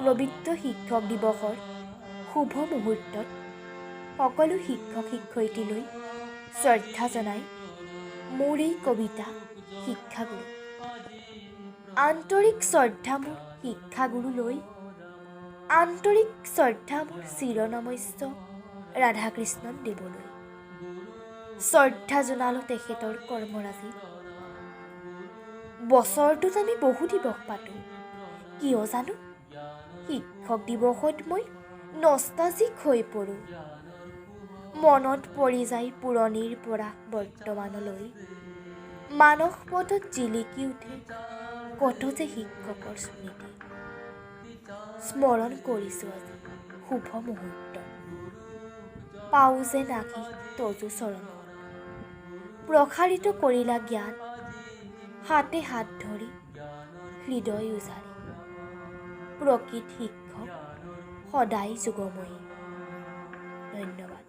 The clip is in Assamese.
পবিত্ৰ শিক্ষক দিৱসৰ শুভ মুহূৰ্তত সকলো শিক্ষক শিক্ষয়িত্ৰীলৈ শ্ৰদ্ধা জনাই মোৰ এই কবিতা শিক্ষাগুৰু। আন্তৰিক শ্ৰদ্ধা মোৰ শিক্ষাগুৰুলৈ, আন্তৰিক শ্ৰদ্ধা মোৰ চিৰনমস্য ৰাধাকৃষ্ণন দেৱলৈ। শ্ৰদ্ধা জনালোঁ তেখেতৰ কৰ্মৰাজি। বছৰটোত আমি বহু দিৱস পাতোঁ, কিয় জানো? শিক্ষক দিৱসত মই নষ্টালজিক হৈ পৰোঁ। মনত পৰি যায় পুৰণিৰ পৰা বৰ্তমানলৈ। মানস পথত জিলিকি উঠে কত যে শিক্ষকৰ স্মৃতি। স্মৰণ কৰিছোঁ আজি শুভ মুহূৰ্ত, পাওঁ যেন আশীষ তজু চৰণত। প্ৰসাৰিত কৰিলা জ্ঞান, হাতে হাত ধৰি হৃদয় উজাৰি। প্ৰকৃত শিক্ষক সদায় যুগময়ী। ধন্যবাদ।